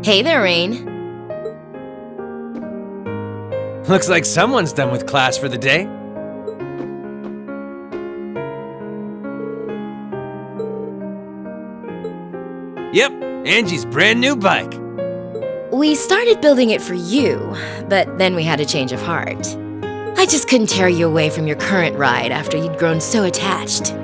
Hey there, Rain. Looks like someone's done with class for the day. Yep, Angie's brand new bike. We started building it for you, but then we had a change of heart. I just couldn't tear you away from your current ride after you'd grown so attached.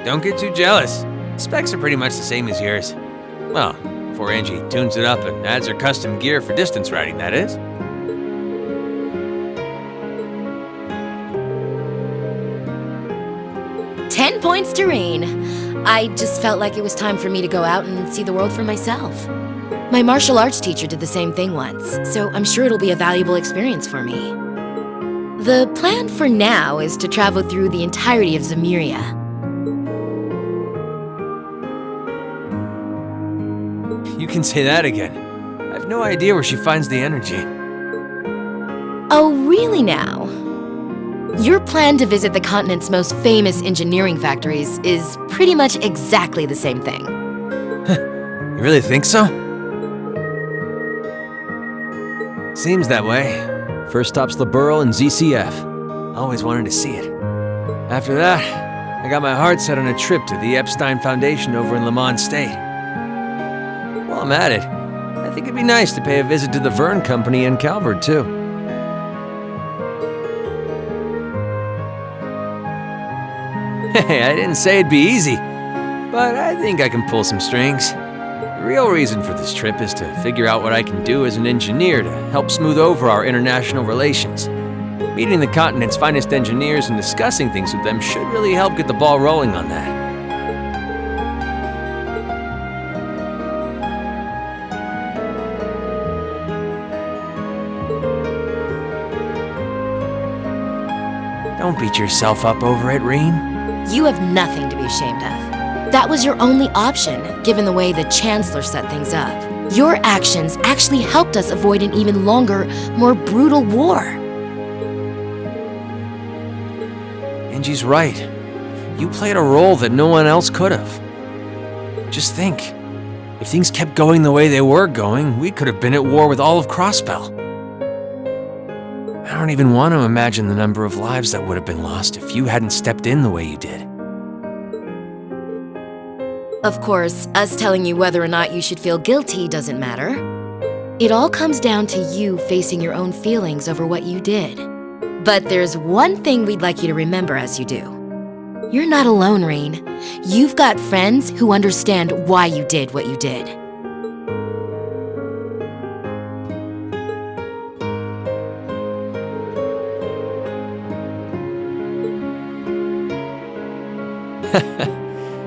Don't get too jealous. Specs are pretty much the same as yours. Well, before Angie tunes it up and adds her custom gear for distance riding, that is. "10 points to Rain. I just felt like it was time for me to go out and see the world for myself. My martial arts teacher did the same thing once, so I'm sure it'll be a valuable experience for me. The plan for now is to travel through the entirety of Zemuria. You can say that again. I have no idea where she finds the energy. Oh, really now? Your plan to visit the continent's most famous engineering factories is pretty much exactly the same thing. You really think so? Seems that way. First stop's Liberl and ZCF. Always wanted to see it. After that, I got my heart set on a trip to the Epstein Foundation over in Lamont State. While I'm at it, I think it'd be nice to pay a visit to the Verne Company in Calvert, too. Hey, I didn't say it'd be easy, but I think I can pull some strings. The real reason for this trip is to figure out what I can do as an engineer to help smooth over our international relations. Meeting the continent's finest engineers and discussing things with them should really help get the ball rolling on that. Don't beat yourself up over it, Reem. You have nothing to be ashamed of. That was your only option, given the way the Chancellor set things up. Your actions actually helped us avoid an even longer, more brutal war. Angie's right. You played a role that no one else could have. Just think, if things kept going the way they were going, we could have been at war with all of Crossbell. I don't even want to imagine the number of lives that would have been lost if you hadn't stepped in the way you did. Of course, us telling you whether or not you should feel guilty doesn't matter. It all comes down to you facing your own feelings over what you did. But there's one thing we'd like you to remember as you do. You're not alone, Rain. You've got friends who understand why you did what you did.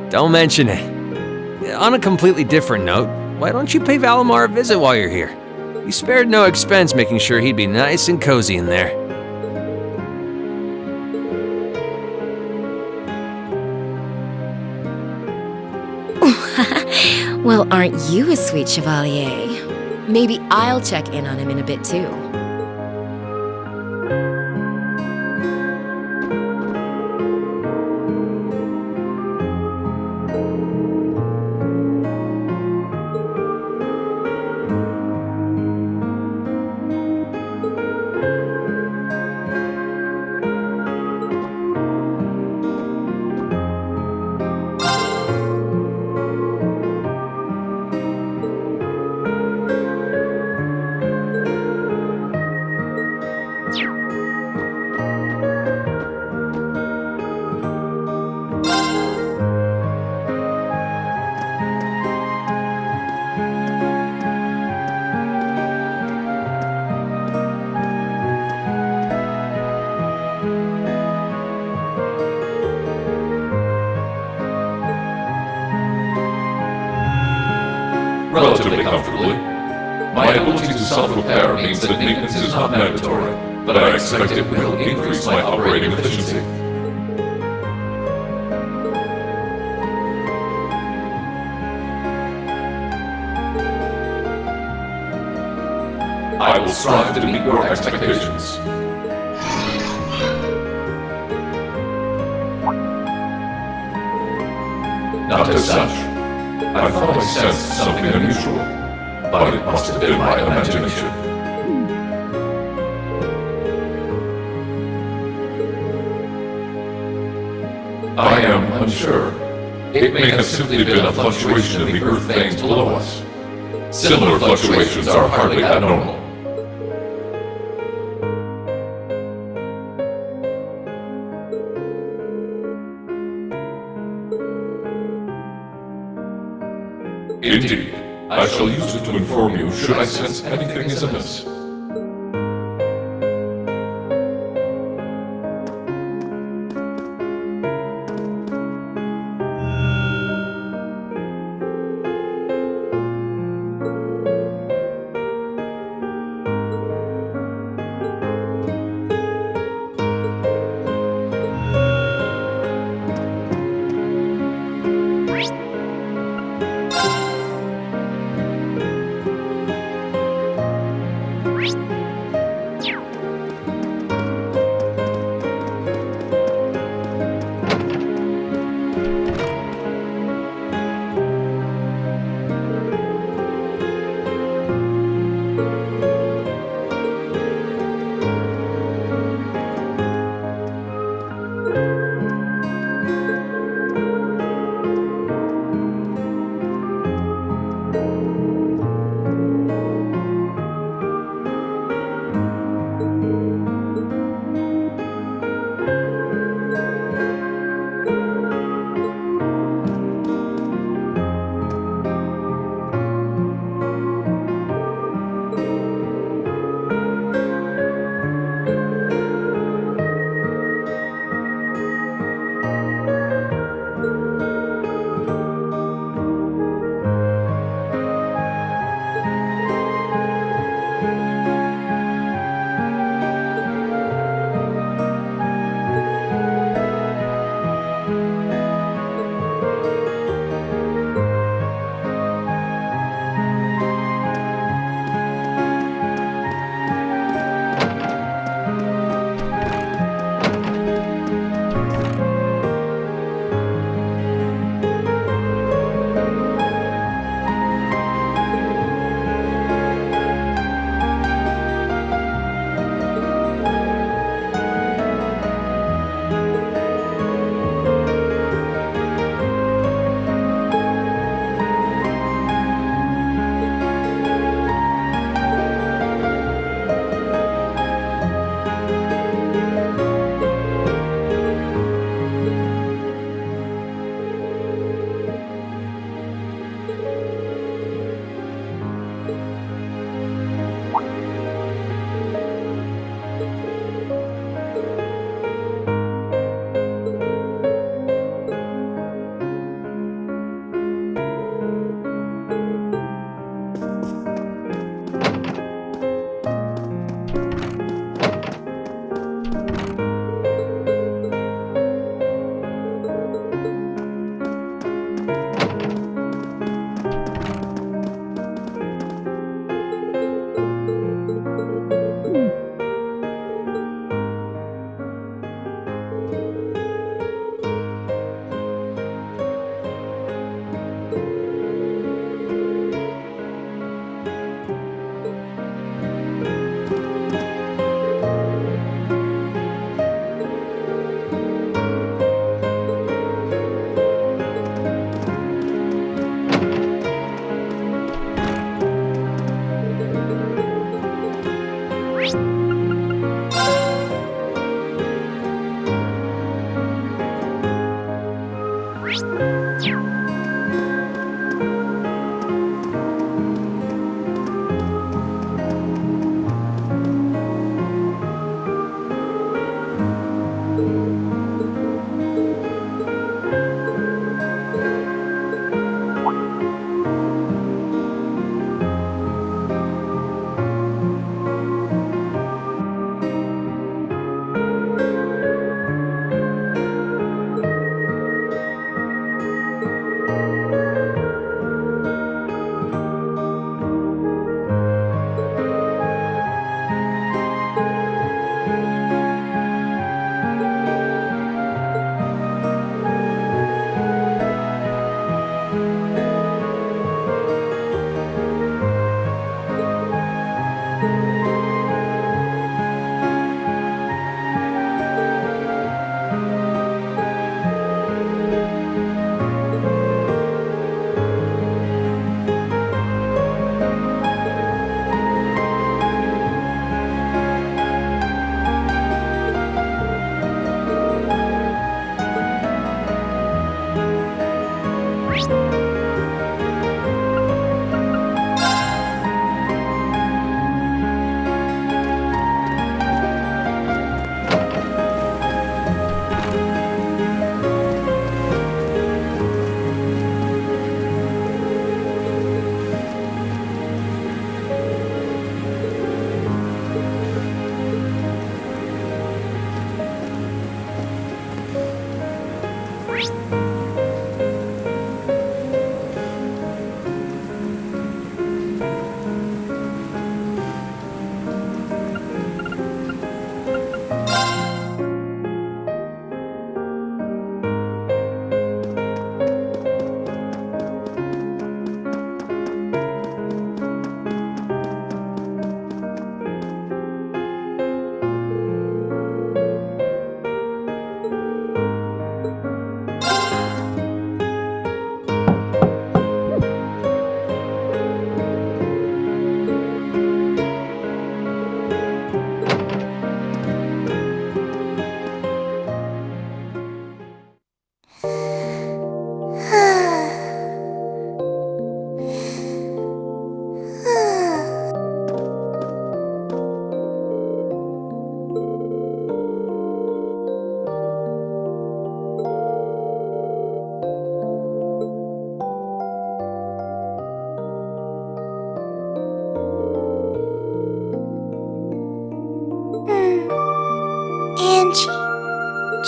Don't mention it. On a completely different note, why don't you pay Valimar a visit while you're here? You spared no expense making sure he'd be nice and cozy in there. Well, aren't you a sweet chevalier? Maybe I'll check in on him in a bit too. Relatively comfortably. My ability to self-repair means that maintenance is not mandatory, but I expect it will increase my operating efficiency. I will strive to meet your expectations. not as such. I thought I sensed something unusual, but it must have been my imagination. I am unsure. It may have simply been a fluctuation in the earth veins below us. Similar fluctuations are hardly abnormal. Indeed, I shall use it to inform you should I sense anything is amiss.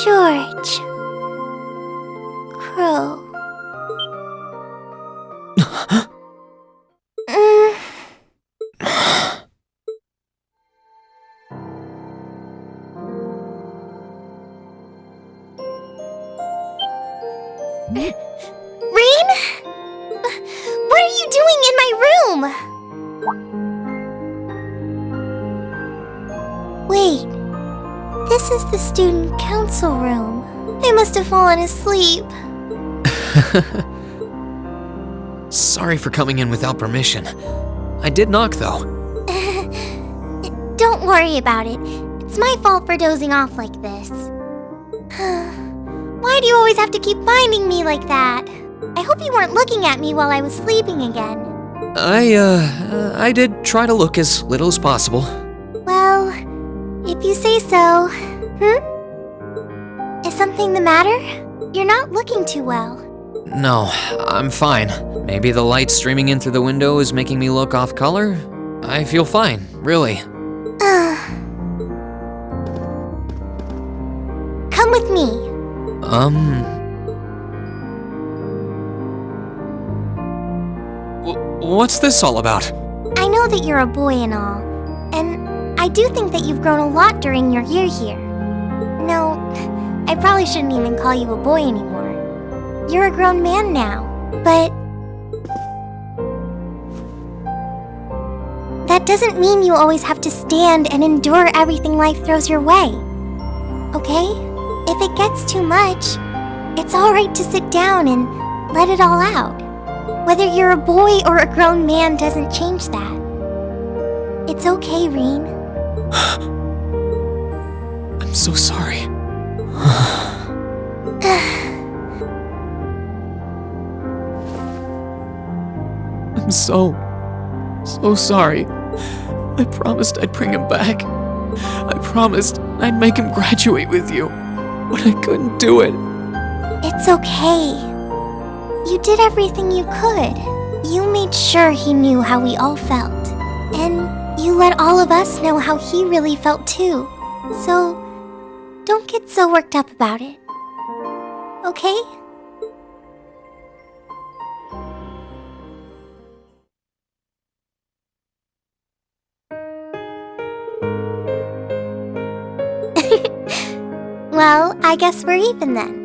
George. Crow. Rain? What are you doing in my room? Wait, this is the student council room. I must have fallen asleep. Sorry for coming in without permission. I did knock, though. Don't worry about it. It's my fault for dozing off like this. Why do you always have to keep finding me like that? I hope you weren't looking at me while I was sleeping again. I did try to look as little as possible. Well, if you say so. Is something the matter? You're not looking too well. No, I'm fine. Maybe the light streaming in through the window is making me look off color? I feel fine, really. Come with me. What's this all about? I know that you're a boy and all, and I do think that you've grown a lot during your year here. No, I probably shouldn't even call you a boy anymore. You're a grown man now, but that doesn't mean you always have to stand and endure everything life throws your way. Okay? If it gets too much, it's alright to sit down and let it all out. Whether you're a boy or a grown man doesn't change that. It's okay, Rean. I'm so sorry. I'm so sorry. I promised I'd bring him back. I promised I'd make him graduate with you, but I couldn't do it. It's okay. You did everything you could. You made sure he knew how we all felt. And you let all of us know how he really felt too. So, don't get so worked up about it. Okay? Well, I guess we're even then.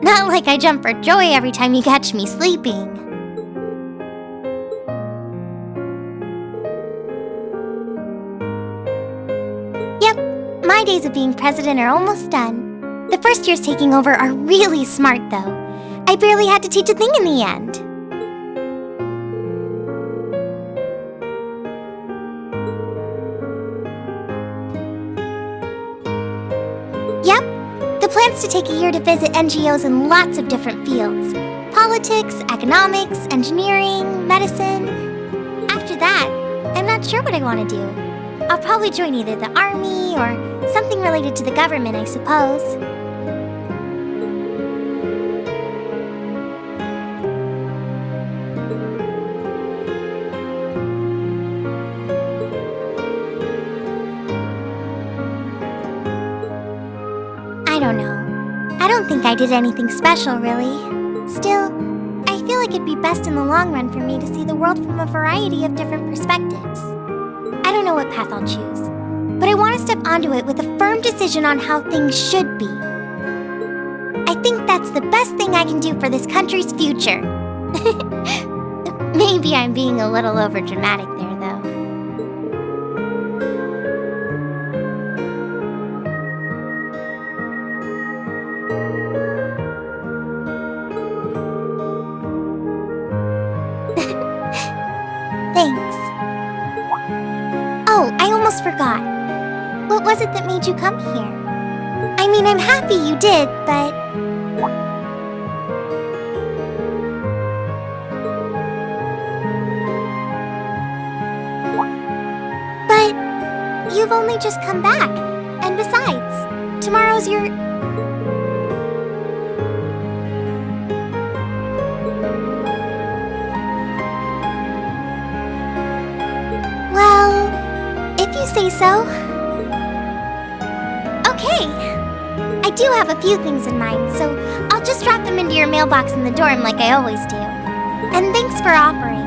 Not like I jump for joy every time you catch me sleeping. Yep, my days of being president are almost done. The first years taking over are really smart, though. I barely had to teach a thing in the end. Yep. The plan's to take a year to visit NGOs in lots of different fields. Politics, economics, engineering, medicine. After that, I'm not sure what I want to do. I'll probably join either the army or something related to the government, I suppose. I don't know. I don't think I did anything special, really. Still, I feel like it'd be best in the long run for me to see the world from a variety of different perspectives. I don't know what path I'll choose, but I want to step onto it with a firm decision on how things should be. I think that's the best thing I can do for this country's future. Maybe I'm being a little overdramatic there, though. Thanks. Oh, I almost forgot. What was it that made you come here? I mean, I'm happy you did, but... But you've only just come back. And besides, tomorrow's your... Well, if you say so. Okay. I do have a few things in mind, so I'll just drop them into your mailbox in the dorm like I always do. And thanks for offering.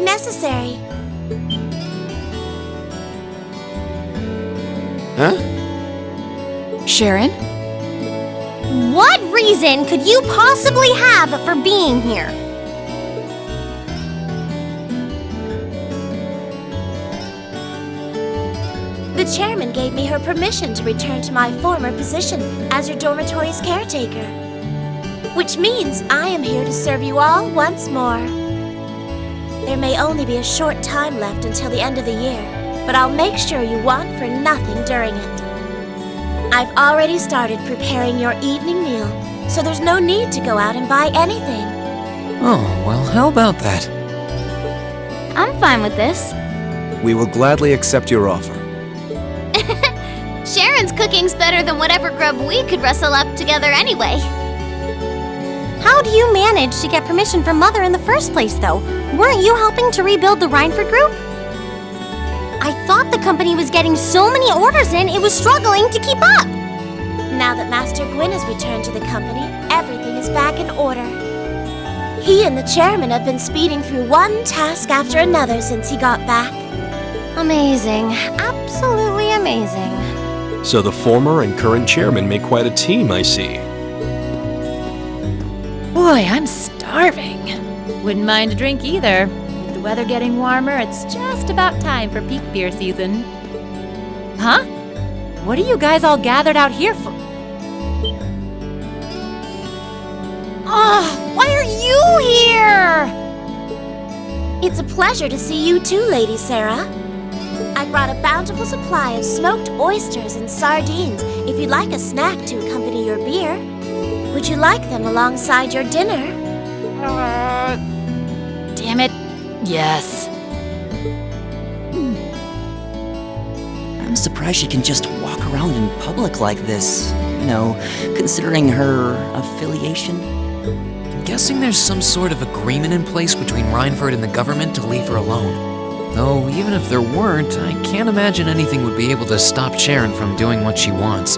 necessary. Huh? Sharon? What reason could you possibly have for being here? The chairman gave me her permission to return to my former position as your dormitory's caretaker. Which means I am here to serve you all once more. There may only be a short time left until the end of the year, but I'll make sure you want for nothing during it. I've already started preparing your evening meal, so there's no need to go out and buy anything. Oh, well, how about that? I'm fine with this. We will gladly accept your offer. Sharon's cooking's better than whatever grub we could rustle up together anyway. How do you manage to get permission from Mother in the first place, though? Weren't you helping to rebuild the Rhineford group? I thought the company was getting so many orders in, it was struggling to keep up. Now that Master Gwyn has returned to the company, everything is back in order. He and the chairman have been speeding through one task after another since he got back. Amazing. Absolutely amazing. So the former and current chairman make quite a team, I see. Boy, I'm starving. Wouldn't mind a drink either. With the weather getting warmer, it's just about time for peak beer season. Huh? What are you guys all gathered out here for? Oh, why are you here? It's a pleasure to see you too, Lady Sarah. I brought a bountiful supply of smoked oysters and sardines if you'd like a snack to accompany your beer. Would you like them alongside your dinner? Damn it. Yes. I'm surprised she can just walk around in public like this, considering her affiliation. I'm guessing there's some sort of agreement in place between Rhineford and the government to leave her alone. Though, even if there weren't, I can't imagine anything would be able to stop Sharon from doing what she wants.